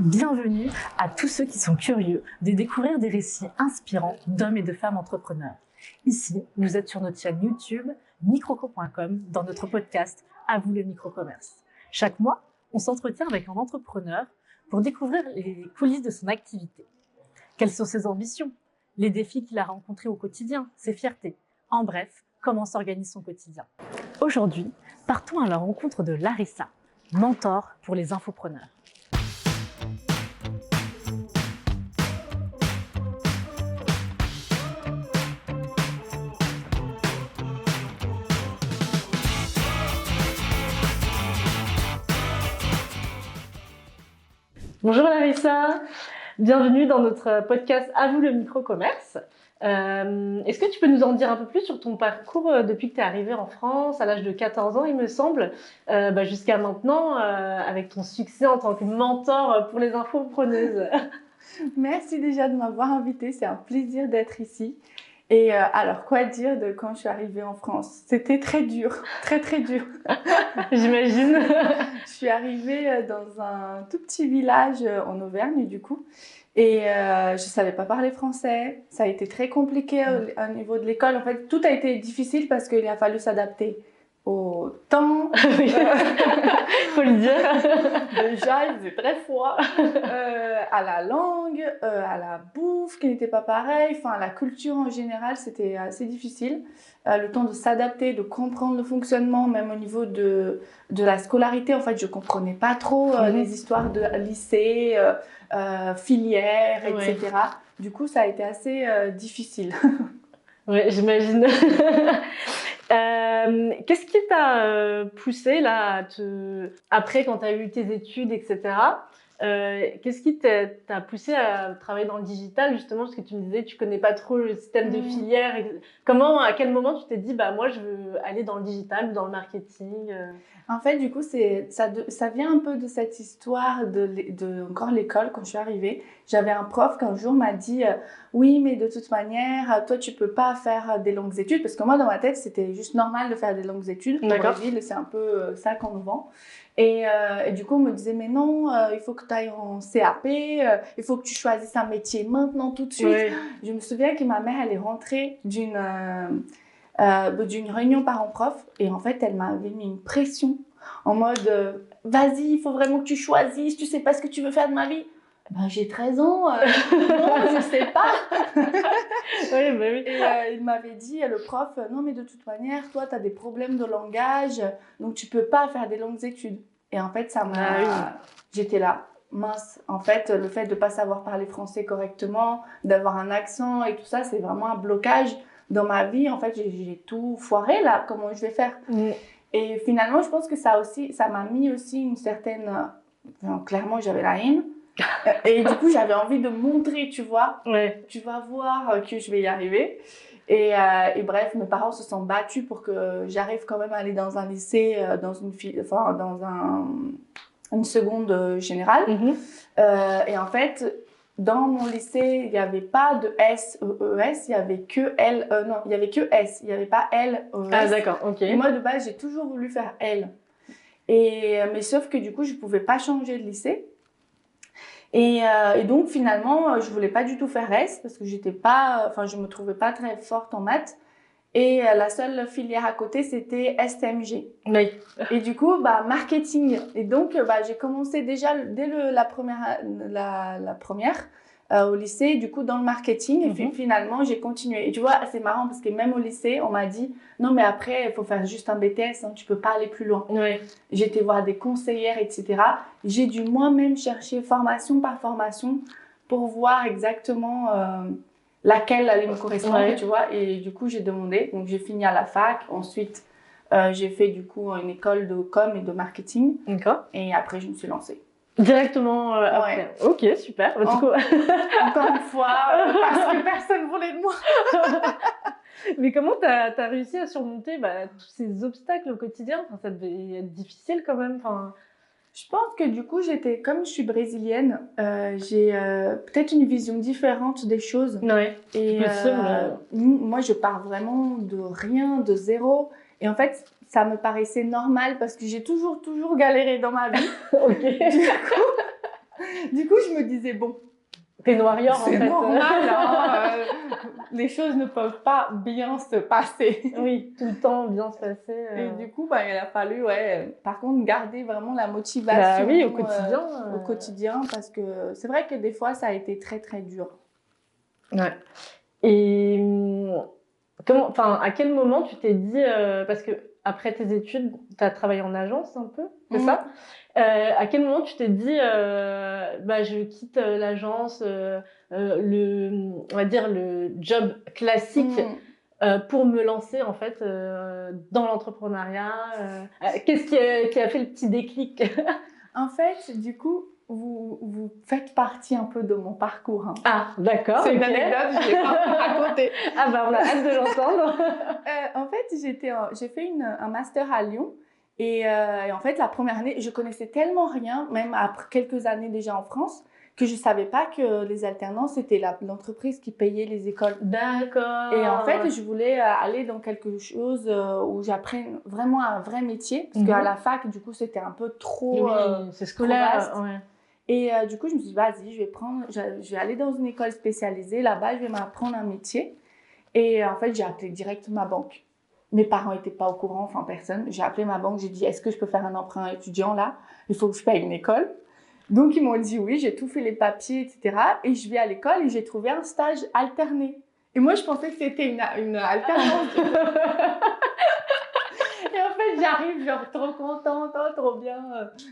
Bienvenue à tous ceux qui sont curieux de découvrir des récits inspirants d'hommes et de femmes entrepreneurs. Ici, vous êtes sur notre chaîne YouTube microco.com dans notre podcast À vous le micro-commerce. Chaque mois, on s'entretient avec un entrepreneur pour découvrir les coulisses de son activité. Quelles sont ses ambitions, les défis qu'il a rencontrés au quotidien, ses fiertés. En bref, comment s'organise son quotidien. Aujourd'hui, partons à la rencontre de Larissa, mentor pour les infopreneurs. Bonjour Larissa, bienvenue dans notre podcast À vous le micro-commerce. Est-ce que tu peux nous en dire un peu plus sur ton parcours depuis que tu es arrivée en France à l'âge de 14 ans, il me semble, jusqu'à maintenant, avec ton succès en tant que mentor pour les infopreneuses. Merci déjà de m'avoir invitée, c'est un plaisir d'être ici. Et alors, quoi dire de quand je suis arrivée en France? C'était très dur, très dur. J'imagine. Je suis arrivée dans un tout petit village en Auvergne du coup. Et je savais pas parler français. Ça a été très compliqué au niveau de l'école. En fait, tout a été difficile parce qu'il a fallu s'adapter au temps. Oui, faut le dire. Déjà, il faisait très froid. À la langue, à la bouffe qui n'était pas pareille. Enfin, la culture en général, c'était assez difficile. Le temps de s'adapter, de comprendre le fonctionnement, même au niveau de la scolarité. En fait, je comprenais pas trop les histoires de lycée, filière, etc. Du coup, ça a été assez difficile. Oui, j'imagine. Qu'est-ce qui t'a poussé là après quand tu as eu tes études, etc. Qu'est-ce qui t'a poussé à travailler dans le digital justement, parce que tu me disais tu connais pas trop le système de filière. À quel moment tu t'es dit moi je veux aller dans le digital ou dans le marketing? En fait, du coup, ça vient un peu de cette histoire de encore l'école. Quand je suis arrivée, j'avais un prof qui un jour m'a dit oui, mais de toute manière, toi, tu peux pas faire des longues études. Parce que moi, dans ma tête, c'était juste normal de faire des longues études. Pour la ville, c'est un peu ça qu'on nous vend. Et du coup, on me disait, mais non, il faut que tu ailles en CAP, il faut que tu choisisses un métier maintenant, tout de suite. Oui. Je me souviens que ma mère, elle est rentrée d'une réunion parents-prof et en fait, elle m'avait mis une pression en mode vas-y, il faut vraiment que tu choisisses, tu sais pas ce que tu veux faire de ma vie. J'ai 13 ans, non, je sais pas. Oui. Et il m'avait dit, le prof, non mais de toute manière, toi tu as des problèmes de langage, donc tu peux pas faire des longues études. Et en fait, j'étais là, mince. En fait, le fait de pas savoir parler français correctement, d'avoir un accent et tout ça, c'est vraiment un blocage dans ma vie. En fait, j'ai tout foiré là, comment je vais faire? Et finalement, je pense que ça m'a mis aussi une certaine... clairement, j'avais la haine. Et du coup, j'avais envie de montrer, tu vois. Ouais. Tu vas voir que je vais y arriver. Et bref, mes parents se sont battus pour que j'arrive quand même à aller dans un lycée, dans une seconde générale. Et en fait, dans mon lycée, il n'y avait pas de S-E-E-S, il n'y avait que L, non, il n'y avait que S, il n'y avait pas L-E-S. Ah d'accord, ok. Et moi, de base, j'ai toujours voulu faire L. Mais sauf que du coup, je ne pouvais pas changer de lycée. Et donc, finalement, je ne voulais pas du tout faire S parce que je me trouvais pas très forte en maths. Et la seule filière à côté, c'était STMG. Oui. Et du coup, marketing. Et donc, j'ai commencé déjà dès la première au lycée, du coup, dans le marketing. Et puis, finalement, j'ai continué. Et tu vois, c'est marrant parce que même au lycée, on m'a dit « Non, mais après, il faut faire juste un BTS, hein, tu peux pas aller plus loin. » Oui. J'ai été voir des conseillères, etc. J'ai dû moi-même chercher formation par formation pour voir exactement... laquelle allait me correspondre, tu vois. Et du coup, j'ai demandé. Donc, j'ai fini à la fac. Ensuite, j'ai fait du coup une école de com et de marketing. D'accord. Et après, je me suis lancée. Directement après. Ok, super. Encore une fois, parce que personne voulait de moi. Mais comment t'as réussi à surmonter tous ces obstacles au quotidien? Ça devait être difficile quand même. Je pense que du coup, comme je suis brésilienne, j'ai peut-être une vision différente des choses. Ouais. Et moi, je pars vraiment de rien, de zéro. Et en fait, ça me paraissait normal parce que j'ai toujours galéré dans ma vie. Ok. Du coup, Du coup, je me disais, bon, T'es une warrior en fait. c'est normal, hein, les choses ne peuvent pas bien se passer. Oui, tout le temps bien se passer. Et du coup, bah, il a fallu, par contre, garder vraiment la Bah motivation oui, au quotidien. au quotidien, parce que c'est vrai que des fois, ça a été très, très dur. Ouais. Et enfin, à quel moment tu t'es dit, parce que après tes études, tu as travaillé en agence un peu, c'est ça? À quel moment tu t'es dit, bah, je quitte l'agence, on va dire le job classique, pour me lancer en fait dans l'entrepreneuriat. Qu'est-ce qui a fait le petit déclic? En fait, du coup, vous faites partie un peu de mon parcours. Hein. Ah, d'accord. C'est une ok. anecdote, je ne l'ai pas racontée. Ah bah on a hâte de l'entendre. En fait, j'ai fait un master à Lyon. Et en fait, la première année, je connaissais tellement rien, même après quelques années déjà en France, que je savais pas que les alternances, c'était l'entreprise qui payait les écoles. D'accord. Et en fait, je voulais aller dans quelque chose où j'apprenne vraiment un vrai métier, parce qu'à la fac, du coup, c'était un peu trop, oui, c'est scolaire. trop vaste. Ouais. Et du coup, je me suis dit, vas-y, je vais aller dans une école spécialisée. Là-bas, je vais m'apprendre un métier. Et en fait, j'ai appelé direct ma banque. Mes parents n'étaient pas au courant, enfin personne. J'ai appelé ma banque, j'ai dit, est-ce que je peux faire un emprunt étudiant là? Il faut que je paye une école. Donc, ils m'ont dit oui, j'ai tout fait les papiers, etc. Et je vais à l'école et j'ai trouvé un stage alterné. Et moi, je pensais que c'était une alternance. Et en fait, j'arrive, genre, trop contente, oh, trop bien,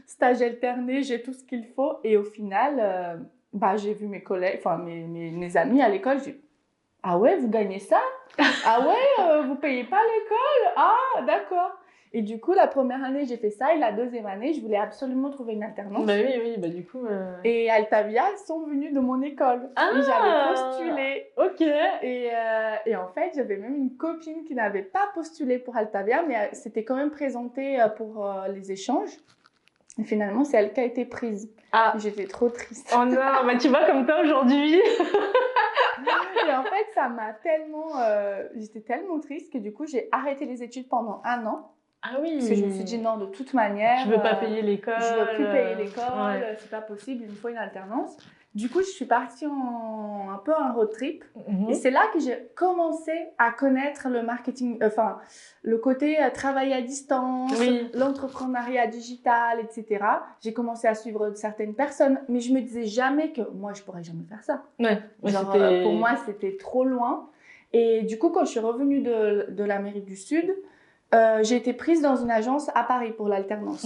stage alterné, j'ai tout ce qu'il faut. Et au final, bah, j'ai vu mes collègues, enfin, mes amis à l'école, j'ai dit, ah ouais, vous gagnez ça? Ah ouais, vous payez pas l'école? Ah, d'accord. Et du coup, la première année, j'ai fait ça. Et la deuxième année, je voulais absolument trouver une alternance. Bah oui, bah du coup. Et Altavia sont venus de mon école. Ah, et j'avais postulé. Ok. Et en fait, j'avais même une copine qui n'avait pas postulé pour Altavia, mais elle s'était quand même présentée pour les échanges. Et finalement, c'est elle qui a été prise. Ah. J'étais trop triste. Oh non, bah tu vois comme toi aujourd'hui. Et en fait, ça m'a tellement... j'étais tellement triste que du coup, j'ai arrêté les études pendant 1 an. Ah oui. Parce que je me suis dit non, de toute manière... Je veux pas payer l'école. Je veux plus payer l'école, ouais. c'est pas possible, il me faut une alternance. Du coup, je suis partie un peu en road trip. Et c'est là que j'ai commencé à connaître le marketing, enfin, le côté travail à distance, l'entrepreneuriat digital, etc. J'ai commencé à suivre certaines personnes, mais je me disais jamais que moi, je pourrais jamais faire ça. Ouais. Genre, pour moi, c'était trop loin. Et du coup, quand je suis revenue de l'Amérique du Sud, j'ai été prise dans une agence à Paris pour l'alternance.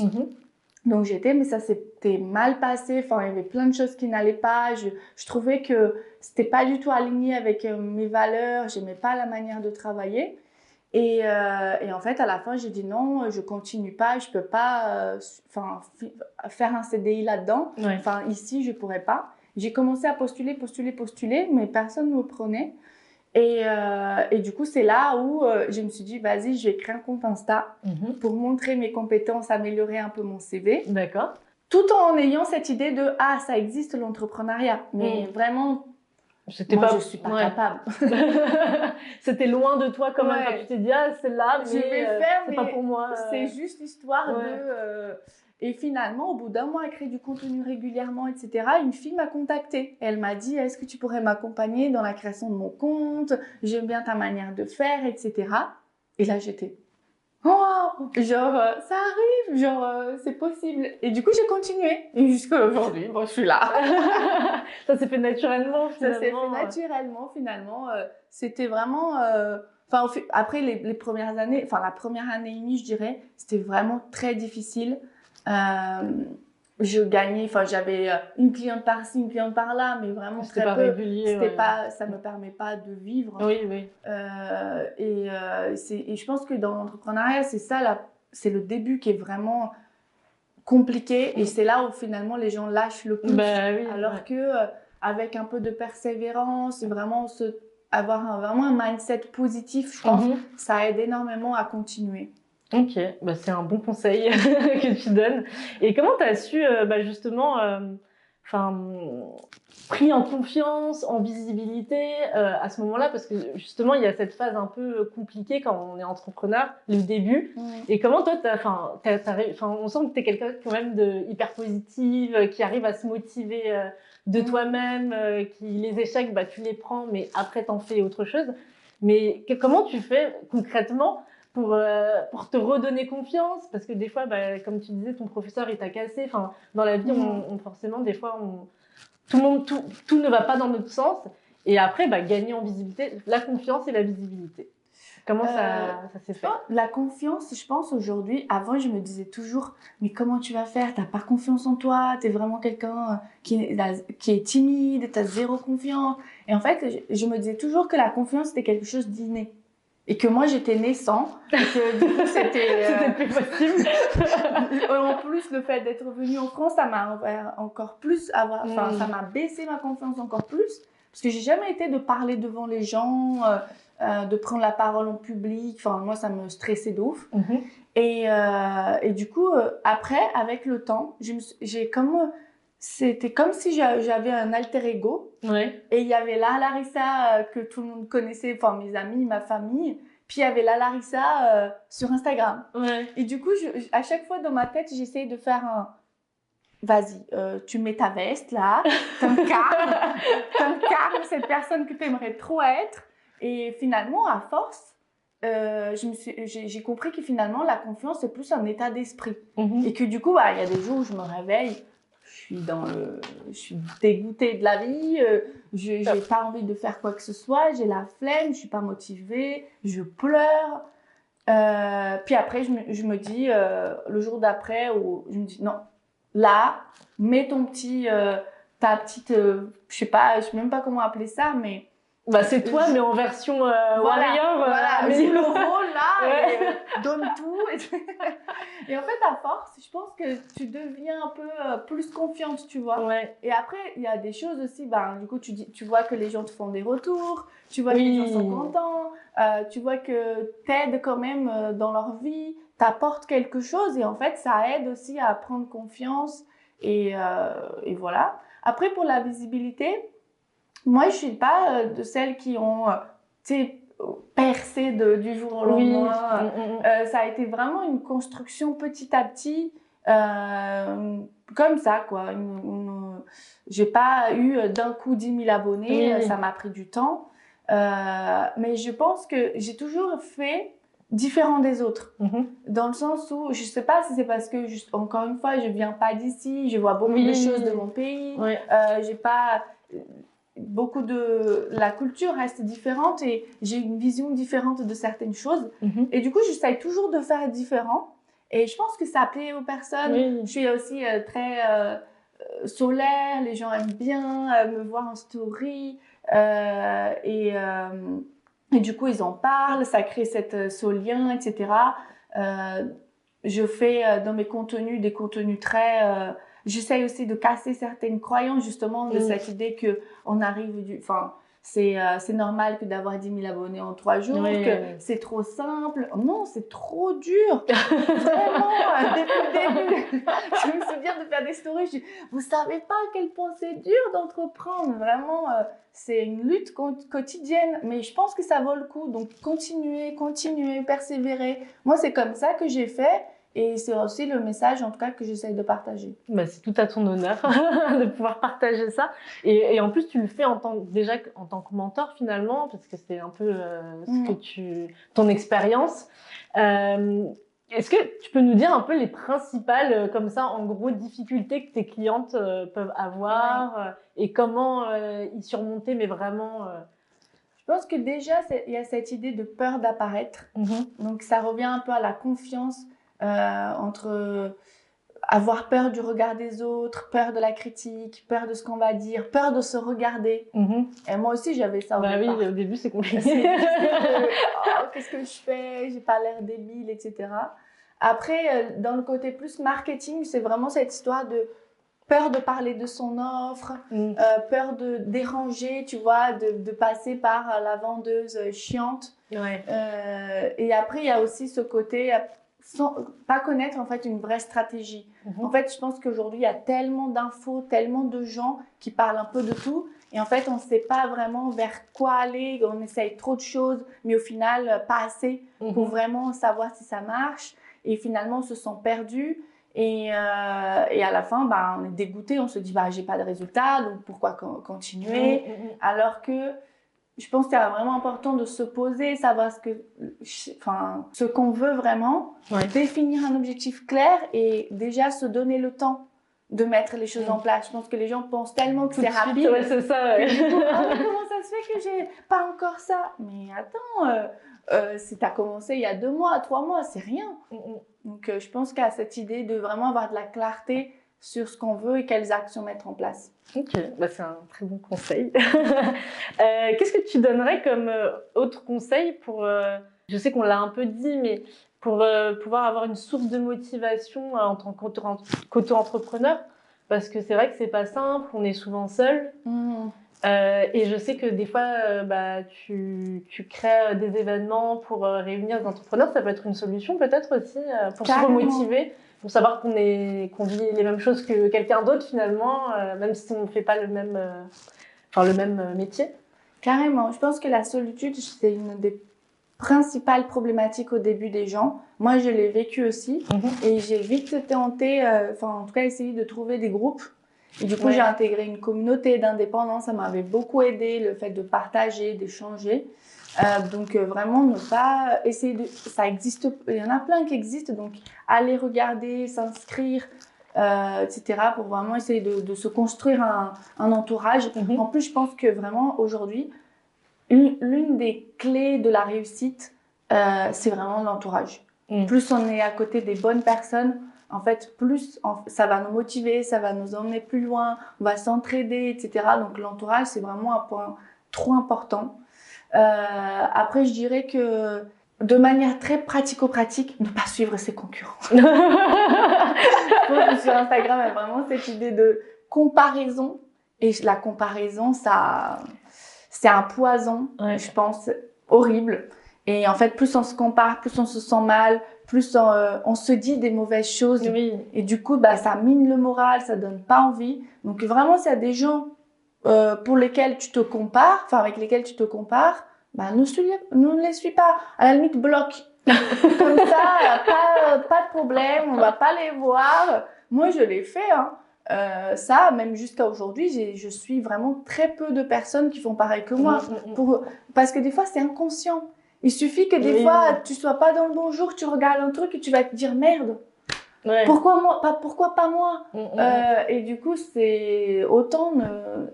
Donc mais ça s'était mal passé. Enfin, il y avait plein de choses qui n'allaient pas. Je trouvais que c'était pas du tout aligné avec mes valeurs. J'aimais pas la manière de travailler. Et en fait, à la fin, j'ai dit non, je continue pas. Je peux pas, faire un CDI là-dedans. Ouais. Enfin, ici, je pourrais pas. J'ai commencé à postuler, mais personne ne me prenait. Et du coup, c'est là où je me suis dit, vas-y, je vais créer un compte Insta pour montrer mes compétences, améliorer un peu mon CV. D'accord. Tout en ayant cette idée de, ah, ça existe l'entrepreneuriat. Mais vraiment, je ne suis pas capable. C'était loin de toi quand même quand tu t'es dit, ah, c'est là, mais c'est pas pour moi. C'est juste histoire de... Et finalement, au bout d'1 mois à créer du contenu régulièrement, etc., une fille m'a contactée. Elle m'a dit, est-ce que tu pourrais m'accompagner dans la création de mon compte? J'aime bien ta manière de faire, etc. Et là, j'étais, oh, genre, ça arrive, genre, c'est possible. Et du coup, j'ai continué. Et jusqu'à aujourd'hui, bon, je suis là. Ça s'est fait naturellement, finalement. Ça s'est fait naturellement, finalement. C'était vraiment... après les premières années, enfin la première année et demie, je dirais, c'était vraiment très difficile. Je gagnais, enfin j'avais une cliente par-ci, une cliente par-là, mais vraiment très peu. Régulier, c'était pas, ça me permet pas de vivre. Oui. Et je pense que dans l'entrepreneuriat, c'est ça, c'est le début qui est vraiment compliqué, et c'est là où finalement les gens lâchent le plus. Alors que avec un peu de persévérance, vraiment avoir vraiment un mindset positif, je pense, ça aide énormément à continuer. Ok, bah c'est un bon conseil que tu donnes. Et comment tu as su justement pris en confiance, en visibilité à ce moment-là, parce que justement il y a cette phase un peu compliquée quand on est entrepreneur, le début. Et comment toi, on sent que t'es quelqu'un quand même de hyper positive, qui arrive à se motiver de toi-même, qui les échecs, tu les prends, mais après t'en fais autre chose. Mais comment tu fais concrètement pour te redonner confiance, parce que des fois, comme tu disais, ton professeur il t'a cassé. Dans la vie, forcément, des fois, tout ne va pas dans notre sens. Et après, gagner en visibilité, la confiance et la visibilité. Comment ça s'est fait? La confiance, je pense aujourd'hui, avant je me disais toujours, mais comment tu vas faire? T'as pas confiance en toi, t'es vraiment quelqu'un qui est timide, t'as zéro confiance. Et en fait, je me disais toujours que la confiance c'était quelque chose d'inné. Et que moi j'étais naissant, et que du coup c'était plus possible. En plus, le fait d'être venue en France, ça m'a encore plus ça m'a baissé ma confiance encore plus, parce que j'ai jamais été de parler devant les gens, de prendre la parole en public. Moi ça me stressait de ouf. Et du coup après, avec le temps, c'était comme si j'avais un alter ego. Et il y avait la Larissa que tout le monde connaissait, mes amis, ma famille. Puis il y avait la Larissa sur Instagram. Et du coup, à chaque fois dans ma tête, j'essayais de faire vas-y, tu mets ta veste là, t'incarnes cette personne que tu aimerais trop être. Et finalement, à force, j'ai compris que finalement, la confiance, c'est plus un état d'esprit. Et que du coup, il y a des jours où je me réveille, je suis dégoûtée de la vie, j'ai pas envie de faire quoi que ce soit, j'ai la flemme, je suis pas motivée, je pleure. Puis après, je me dis, le jour d'après, je me dis non, là, mets ta petite, je sais même pas comment appeler ça, mais c'est toi, mais en version warrior. Voilà, joue le rôle là, et donne tout. Et en fait, à force, je pense que tu deviens un peu plus confiante, tu vois. Et après, il y a des choses aussi, du coup, tu vois que les gens te font des retours, tu vois que les gens sont contents, tu vois que t'aides quand même dans leur vie, t'apportes quelque chose, et en fait, ça aide aussi à prendre confiance, et voilà. Après, pour la visibilité, moi, je suis pas de celles qui ont, percé du jour au lendemain. Ça a été vraiment une construction petit à petit, comme ça, quoi. J'ai pas eu d'un coup 10 000 abonnés, ça m'a pris du temps. Mais je pense que j'ai toujours fait différent des autres. Dans le sens où, je sais pas si c'est parce que, encore une fois, je viens pas d'ici, je vois beaucoup de choses de mon pays, j'ai pas... la culture reste différente et j'ai une vision différente de certaines choses. Et du coup, j'essaie toujours de faire différent. Et je pense que ça plaît aux personnes. Je suis aussi très solaire. Les gens aiment bien me voir en story. Et du coup, ils en parlent. Ça crée ce lien, etc. Je fais dans mes contenus des contenus très... J'essaye aussi de casser certaines croyances, justement, de cette idée qu'on arrive c'est normal que d'avoir 10 000 abonnés en 3 jours, que c'est trop simple. Non, c'est trop dur. Vraiment, depuis le début. Je me souviens de faire des stories, vous savez pas à quel point c'est dur d'entreprendre. Vraiment, c'est une lutte quotidienne. Mais je pense que ça vaut le coup. Donc, continuez, persévérer. Moi, c'est comme ça que j'ai fait. Et c'est aussi le message, en tout cas, que j'essaye de partager. C'est tout à ton honneur de pouvoir partager ça. Et en plus, tu le fais déjà en tant que mentor, finalement, parce que c'est un peu ton expérience. Est-ce que tu peux nous dire un peu les principales, comme ça, en gros, difficultés que tes clientes peuvent avoir et comment y surmonter, mais vraiment... Je pense que déjà, il y a cette idée de peur d'apparaître. Donc, ça revient un peu à la confiance. Entre avoir peur du regard des autres, peur de la critique, peur de ce qu'on va dire, peur de se regarder. Et moi aussi, j'avais ça au départ. Oui, au début, c'est compliqué. Qu'est-ce que je fais? J'ai pas l'air débile, etc. Après, dans le côté plus marketing, c'est vraiment cette histoire de peur de parler de son offre, peur de déranger, tu vois, de passer par la vendeuse chiante. Et après, il y a aussi ce côté... sans pas connaître en fait une vraie stratégie. En fait, je pense qu'aujourd'hui, il y a tellement d'infos, tellement de gens qui parlent un peu de tout. Et en fait, on ne sait pas vraiment vers quoi aller. On essaye trop de choses, mais au final, pas assez pour vraiment savoir si ça marche. Et finalement, on se sent perdu. Et à la fin, bah, on est dégoûté. On se dit, bah, j'ai pas de résultat, donc pourquoi continuer? Alors que je pense que c'est vraiment important de se poser, savoir ce qu'on veut vraiment, définir un objectif clair et déjà se donner le temps de mettre les choses en place. Je pense que les gens pensent tellement que c'est rapide. Ouais, c'est ça. Que du coup, comment ça se fait que j'ai pas encore ça? Mais attends, si tu as commencé il y a 2 mois, 3 mois, c'est rien. Donc, je pense qu'à cette idée de vraiment avoir de la clarté sur ce qu'on veut et quelles actions mettre en place. Ok, bah c'est un très bon conseil. Qu'est-ce que tu donnerais comme autre conseil pour, je sais qu'on l'a un peu dit, mais pour pouvoir avoir une source de motivation en tant qu'auto-entrepreneur? Parce que c'est vrai que c'est pas simple, on est souvent seul. Et je sais que des fois, bah, tu crées des événements pour réunir des entrepreneurs. Ça peut être une solution peut-être aussi pour se remotiver, pour savoir qu'on vit les mêmes choses que quelqu'un d'autre finalement, même si on ne fait pas le même métier. Carrément. Je pense que la solitude, c'est une des principales problématiques au début des gens. Moi, je l'ai vécu aussi et j'ai vite tenté, en tout cas essayé de trouver des groupes. Et du coup, j'ai intégré une communauté d'indépendants. Ça m'avait beaucoup aidé, le fait de partager, d'échanger. Donc, vraiment, ne pas essayer de... Ça existe, il y en a plein qui existent. Donc, aller regarder, s'inscrire, etc. pour vraiment essayer de se construire un entourage. En plus, je pense que vraiment, aujourd'hui, l'une des clés de la réussite, c'est vraiment l'entourage. Plus on est à côté des bonnes personnes, en fait, plus ça va nous motiver, ça va nous emmener plus loin, on va s'entraider, etc. Donc l'entourage, c'est vraiment un point trop important. Après, je dirais que de manière très pratico-pratique, ne pas suivre ses concurrents. Je trouve que sur Instagram, il y a vraiment cette idée de comparaison. Et la comparaison, c'est un poison, je pense, horrible. Et en fait, plus on se compare, plus on se sent mal, plus on se dit des mauvaises choses. Et du coup, bah, ça mine le moral, ça donne pas envie. Donc vraiment, s'il y a des gens pour lesquels tu te compares, enfin avec lesquels tu te compares, bah, ne les suis pas. À la limite, bloque. Comme ça, pas de problème, on va pas les voir. Moi, je l'ai fait, hein. Ça, même jusqu'à aujourd'hui, je suis vraiment très peu de personnes qui font pareil que moi. Parce que des fois, c'est inconscient. Il suffit que des fois, tu sois pas dans le bon jour, tu regardes un truc et tu vas te dire merde. Pourquoi pas moi? Et du coup, c'est autant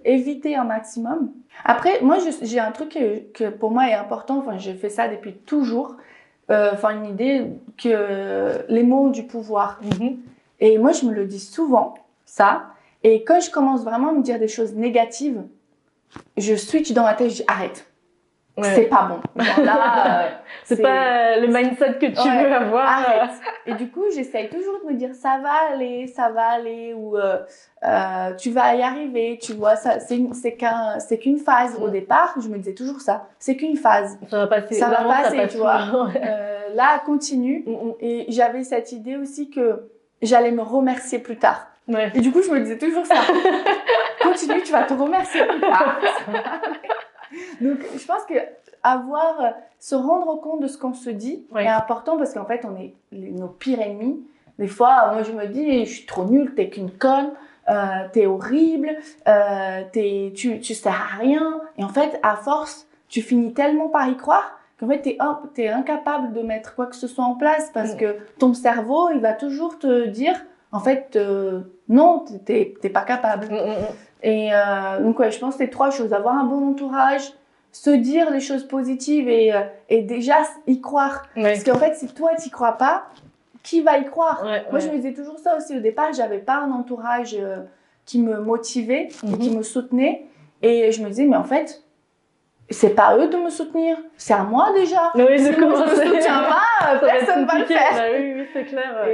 éviter un maximum. Après, moi, j'ai un truc que pour moi est important. Enfin, je fais ça depuis toujours. Une idée que les mots ont du pouvoir. Et moi, je me le dis souvent, ça. Et quand je commence vraiment à me dire des choses négatives, je switch dans ma tête, je dis arrête. C'est pas bon. Genre là, c'est pas le mindset que tu veux avoir. Arrête. Et du coup, j'essaye toujours de me dire ça va aller, ou tu vas y arriver, tu vois, c'est qu'une phase. Au départ, je me disais toujours ça, c'est qu'une phase. Ça va passer. Ça va passer, tu vois. Là, continue. Et j'avais cette idée aussi que j'allais me remercier plus tard. Et du coup, je me disais toujours ça. Continue, tu vas te remercier plus tard. Donc, je pense que se rendre compte de ce qu'on se dit est important parce qu'en fait, on est nos pires ennemis. Des fois, moi, je me dis, je suis trop nulle, t'es qu'une conne, t'es horrible, tu sers à rien. Et en fait, à force, tu finis tellement par y croire qu'en fait, t'es incapable de mettre quoi que ce soit en place parce que ton cerveau, il va toujours te dire, en fait, non, t'es pas capable. Et donc, je pense que c'est 3 choses. Avoir un bon entourage, se dire des choses positives et déjà y croire. Parce qu'en fait, si toi, t'y crois pas, qui va y croire? Moi, je me disais toujours ça aussi. Au départ, j'avais pas un entourage qui me motivait et qui me soutenait. Et je me disais, mais en fait, c'est pas eux de me soutenir, c'est à moi déjà. Si moi, je me soutiens pas, personne va le faire. Oui, c'est clair.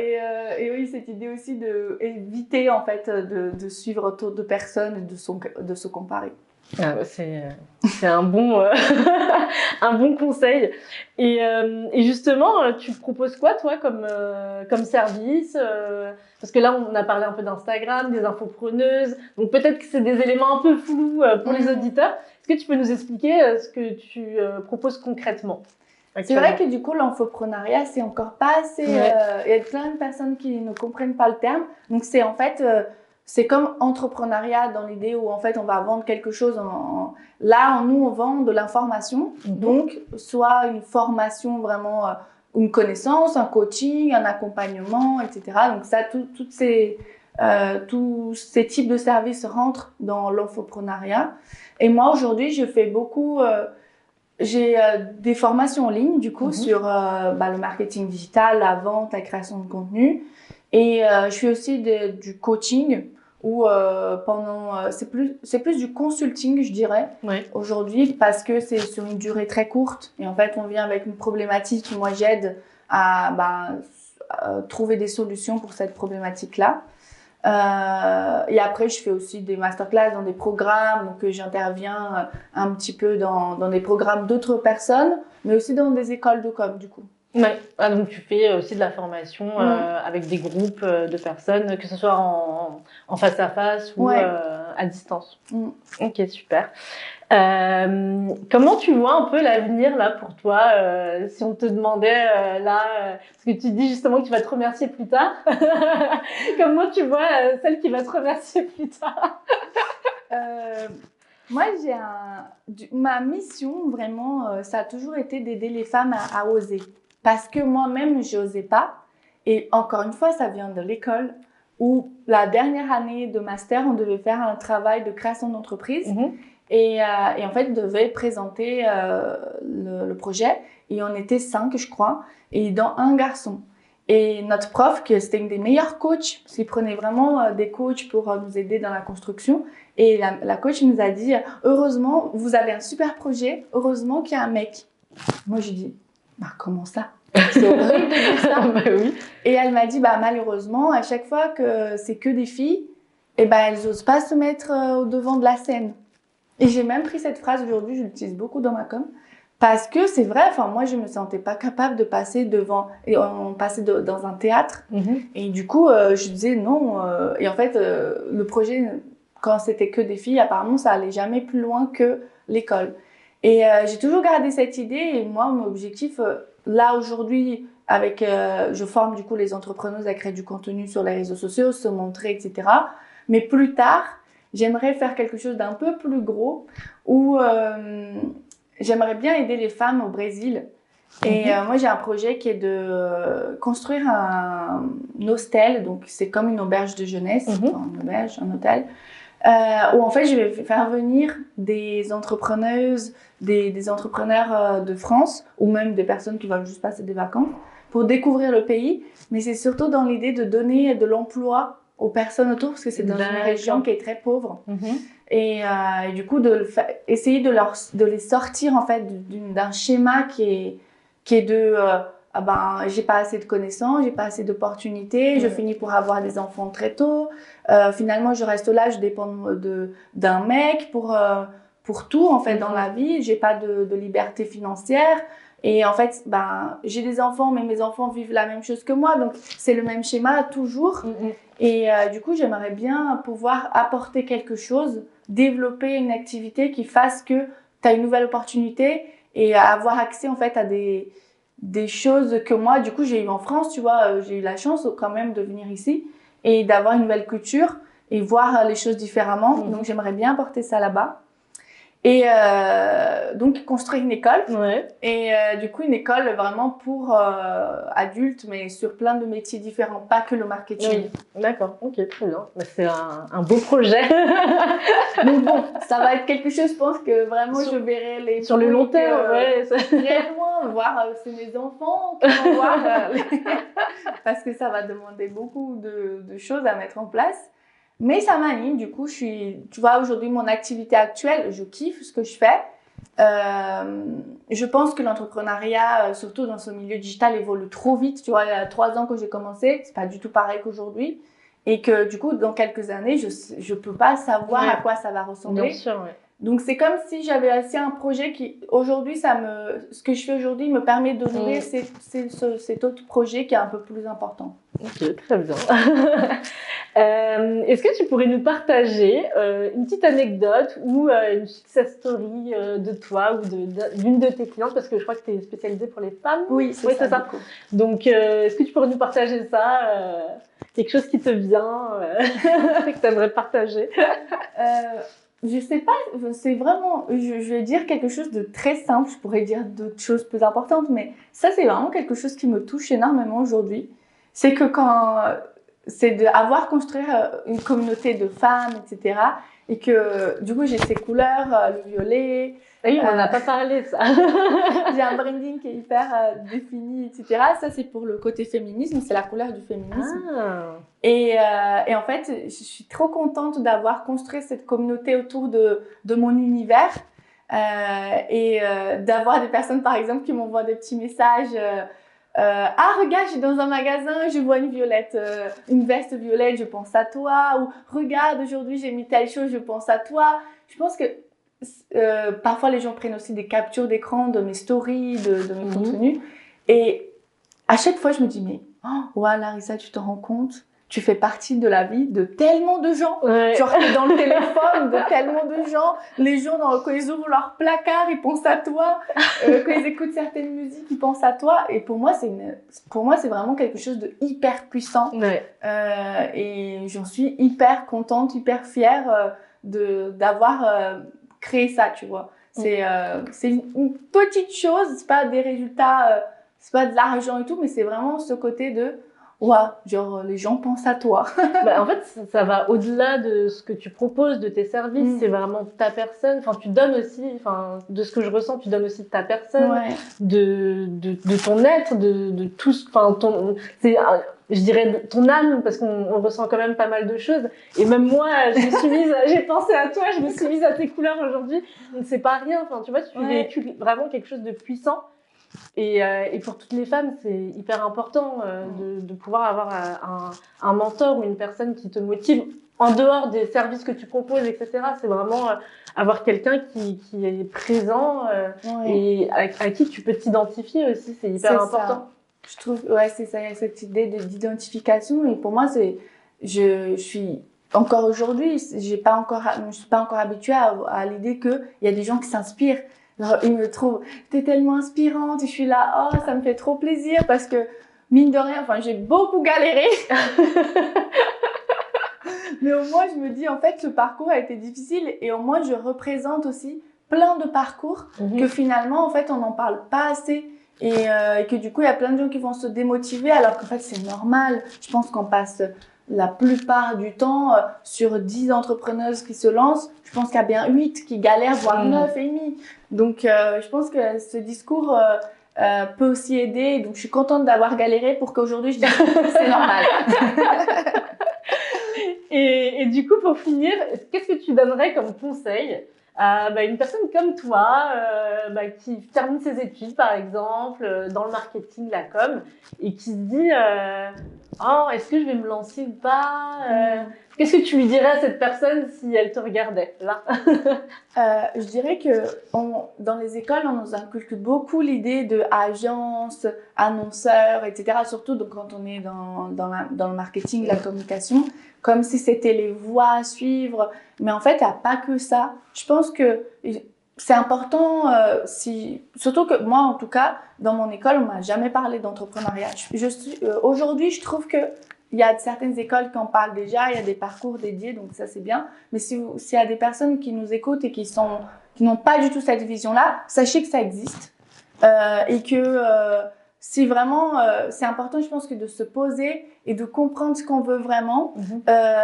Et oui, cette idée aussi d'éviter en fait de suivre autour de personnes et de se comparer. C'est un bon, un bon conseil. Et justement, tu proposes quoi, toi, comme service parce que là, on a parlé un peu d'Instagram, des infopreneuses. Donc, peut-être que c'est des éléments un peu flous pour les auditeurs. Est-ce que tu peux nous expliquer ce que tu proposes concrètement? C'est vrai que du coup, l'infoprenariat, c'est encore pas assez... Il y a plein de personnes qui ne comprennent pas le terme. Donc, c'est en fait... c'est comme entrepreneuriat dans l'idée où en fait on va vendre quelque chose. Là, nous, on vend de l'information. Donc, soit une formation vraiment, une connaissance, un coaching, un accompagnement, etc. Donc ça, tous ces types de services rentrent dans l'infoprenariat. Et moi, aujourd'hui, je fais beaucoup... j'ai des formations en ligne, du coup, sur le marketing digital, la vente, la création de contenu. Et je fais aussi du coaching où c'est plus du consulting, je dirais, aujourd'hui, parce que c'est sur une durée très courte. Et en fait, on vient avec une problématique. Moi, j'aide à trouver des solutions pour cette problématique-là. Et après, je fais aussi des masterclass dans des programmes, donc j'interviens un petit peu dans des programmes d'autres personnes, mais aussi dans des écoles de com, du coup. Ouais. Ah, donc tu fais aussi de la formation avec des groupes de personnes, que ce soit en face à face ou à distance. Ok, super. Comment tu vois un peu l'avenir là pour toi si on te demandait parce que tu dis justement que tu vas te remercier plus tard. Comment tu vois celle qui va te remercier plus tard? Moi, ma mission vraiment, ça a toujours été d'aider les femmes à oser. Parce que moi-même, je n'osais pas. Et encore une fois, ça vient de l'école où la dernière année de master, on devait faire un travail de création d'entreprise. Et en fait, on devait présenter le projet. Et on était 5, je crois, et dans un garçon. Et notre prof, c'était une des meilleures coachs, parce qu'il prenait vraiment des coachs pour nous aider dans la construction. Et la coach nous a dit, heureusement, vous avez un super projet, heureusement qu'il y a un mec. Moi, je dis, comment ça? C'est horrible de dire ça. Oui. Et elle m'a dit, malheureusement, à chaque fois que c'est que des filles, elles n'osent pas se mettre au devant de la scène. Et j'ai même pris cette phrase aujourd'hui, je l'utilise beaucoup dans ma com, parce que c'est vrai, moi je me sentais pas capable de passer devant, et on passait dans un théâtre, et du coup je disais non, et en fait le projet, quand c'était que des filles, apparemment ça allait jamais plus loin que l'école. Et j'ai toujours gardé cette idée, et moi mon objectif, là aujourd'hui, je forme du coup les entrepreneuses à créer du contenu sur les réseaux sociaux, se montrer, etc. Mais plus tard, j'aimerais faire quelque chose d'un peu plus gros où j'aimerais bien aider les femmes au Brésil. Et moi, j'ai un projet qui est de construire un hostel. Donc, c'est comme une auberge de jeunesse, une auberge, un hôtel, où en fait, je vais faire venir des entrepreneuses, des entrepreneurs de France, ou même des personnes qui veulent juste passer des vacances, pour découvrir le pays. Mais c'est surtout dans l'idée de donner de l'emploi aux personnes autour, parce que c'est dans une région qui est très pauvre. Et du coup, essayer de les sortir en fait d'un schéma qui est de j'ai pas assez de connaissances, j'ai pas assez d'opportunités, je finis pour avoir des enfants très tôt. Finalement, je reste là, je dépends d'un mec pour tout en fait dans la vie. J'ai pas de liberté financière. Et en fait, j'ai des enfants, mais mes enfants vivent la même chose que moi, donc c'est le même schéma toujours. Et du coup, j'aimerais bien pouvoir apporter quelque chose, développer une activité qui fasse que tu as une nouvelle opportunité et avoir accès en fait à des choses que moi, du coup, j'ai eu en France, tu vois, j'ai eu la chance quand même de venir ici et d'avoir une nouvelle culture et voir les choses différemment. Donc, j'aimerais bien apporter ça là-bas. Et donc, construire une école. Et du coup, une école vraiment pour adultes, mais sur plein de métiers différents, pas que le marketing. D'accord, ok, très bien. C'est un beau projet. Donc bon, ça va être quelque chose, je pense que vraiment, je verrai les... Sur le long terme, très loin, voir c'est mes enfants qui vont voir. Parce que ça va demander beaucoup de choses à mettre en place. Mais ça m'anime, du coup, tu vois, aujourd'hui, mon activité actuelle, je kiffe ce que je fais. Je pense que l'entrepreneuriat, surtout dans ce milieu digital, évolue trop vite. Tu vois, il y a 3 ans que j'ai commencé, c'est pas du tout pareil qu'aujourd'hui. Et que, du coup, dans quelques années, je peux pas savoir à quoi ça va ressembler. Bien sûr, Donc, c'est comme si j'avais assez un projet qui, aujourd'hui, ce que je fais aujourd'hui me permet de nourrir cet autre projet qui est un peu plus important. Ok, très bien. Est-ce que tu pourrais nous partager une petite anecdote ou une success story de toi ou d'une de tes clientes, parce que je crois que tu es spécialisée pour les femmes. Oui, c'est ça. Donc, est-ce que tu pourrais nous partager ça, quelque chose qui te vient, que tu aimerais partager? Je sais pas, c'est vraiment, je vais dire quelque chose de très simple, je pourrais dire d'autres choses plus importantes, mais ça, c'est vraiment quelque chose qui me touche énormément aujourd'hui. C'est que c'est d'avoir construit une communauté de femmes, etc. Et que, du coup, j'ai ces couleurs, le violet. Oui, on n'a pas parlé de ça. J'ai un branding qui est hyper défini, etc. Ça, c'est pour le côté féminisme, c'est la couleur du féminisme. Et en fait, je suis trop contente d'avoir construit cette communauté autour de mon univers et d'avoir des personnes, par exemple, qui m'envoient des petits messages. Ah, regarde, je suis dans un magasin, je vois une violette, une veste violette, je pense à toi. Ou regarde, aujourd'hui, j'ai mis telle chose, je pense à toi. Je pense que parfois, les gens prennent aussi des captures d'écran de mes stories, de mes contenus. Et à chaque fois, je me dis, mais ouais, Larissa, tu te rends compte? Tu fais partie de la vie de tellement de gens. Ouais. Genre, t'es dans le téléphone de tellement de gens. Les gens, quand ils ouvrent leur placard, ils pensent à toi. Quand ils écoutent certaines musiques, ils pensent à toi. Et pour moi, c'est vraiment quelque chose de hyper puissant. Ouais. Et j'en suis hyper contente, hyper fière d'avoir créé ça, tu vois. C'est une petite chose, c'est pas des résultats, c'est pas de l'argent et tout, mais c'est vraiment ce côté de ouais, genre les gens pensent à toi. En fait, ça va au-delà de ce que tu proposes, de tes services. C'est vraiment ta personne. Enfin, tu donnes aussi, enfin, de ce que je ressens, tu donnes aussi de ta personne, de ton être, de tout. Enfin, je dirais ton âme, parce qu'on ressent quand même pas mal de choses. Et même moi, j'ai pensé à toi, je me suis mise à tes couleurs aujourd'hui. Donc c'est pas rien. Enfin, tu vois, tu véhicules vraiment quelque chose de puissant. Et pour toutes les femmes, c'est hyper important de pouvoir avoir un mentor ou une personne qui te motive en dehors des services que tu proposes, etc. C'est vraiment avoir quelqu'un qui est présent et à qui tu peux t'identifier aussi. C'est hyper important. Ça. Je trouve, c'est ça, il y a cette idée d'identification. Et pour moi, je suis encore aujourd'hui, je suis pas encore habituée à l'idée qu'il y a des gens qui s'inspirent. Alors, ils me trouvent, t'es tellement inspirante, et je suis là, oh, ça me fait trop plaisir parce que, mine de rien, enfin, j'ai beaucoup galéré. Mais au moins, je me dis, en fait, ce parcours a été difficile et au moins, je représente aussi plein de parcours que finalement, en fait, on n'en parle pas assez et que du coup, il y a plein de gens qui vont se démotiver alors qu'en fait, c'est normal. Je pense qu'on passe la plupart du temps sur 10 entrepreneuses qui se lancent. Je pense qu'il y a bien 8 qui galèrent, voire 9 et demi. Donc, je pense que ce discours peut aussi aider. Donc, je suis contente d'avoir galéré pour qu'aujourd'hui, je dise c'est normal. Et du coup, pour finir, qu'est-ce que tu donnerais comme conseil à une personne comme toi qui termine ses études, par exemple, dans le marketing, la com, et qui se dit oh, est-ce que je vais me lancer ou pas Qu'est-ce que tu lui dirais à cette personne si elle te regardait là? Je dirais que dans les écoles, on nous inculque beaucoup l'idée de agence, annonceur, etc. Surtout quand on est dans le marketing, la communication, comme si c'était les voies à suivre. Mais en fait, il n'y a pas que ça. Je pense que c'est important, surtout que moi, en tout cas, dans mon école, on m'a jamais parlé d'entrepreneuriat. Aujourd'hui, je trouve que il y a certaines écoles qui en parlent déjà, il y a des parcours dédiés, donc ça c'est bien. Mais s'il y a des personnes qui nous écoutent et qui n'ont pas du tout cette vision-là, sachez que ça existe et que si vraiment c'est important, je pense que de se poser et de comprendre ce qu'on veut vraiment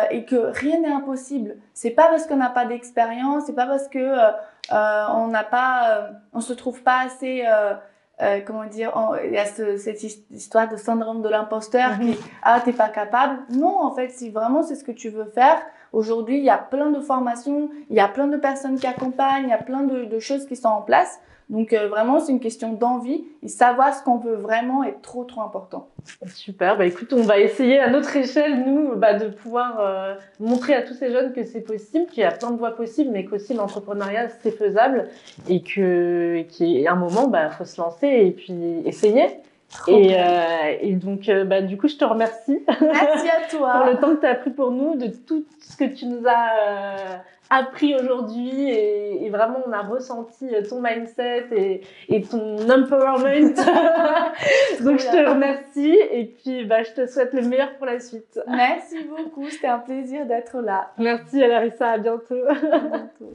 et que rien n'est impossible. C'est pas parce qu'on n'a pas d'expérience, c'est pas parce que on se trouve pas assez comment dire, il y a cette histoire de syndrome de l'imposteur qui t'es pas capable. Non, en fait, si vraiment c'est ce que tu veux faire, Aujourd'hui, il y a plein de formations, il y a plein de personnes qui accompagnent, il y a plein de choses qui sont en place. Donc vraiment, c'est une question d'envie et savoir ce qu'on veut vraiment est trop important. Super, bah écoute, on va essayer à notre échelle, nous, de pouvoir montrer à tous ces jeunes que c'est possible, qu'il y a plein de voies possibles, mais qu'aussi l'entrepreneuriat, c'est faisable et qu'à un moment, faut se lancer et puis essayer. Et donc, du coup, je te remercie. Merci à toi. Pour le temps que tu as pris pour nous, de tout ce que tu nous as appris aujourd'hui. Et vraiment, on a ressenti ton mindset et ton empowerment. Donc, je te remercie. Et puis, je te souhaite le meilleur pour la suite. Merci beaucoup. C'était un plaisir d'être là. Merci, Larissa. À bientôt. À bientôt.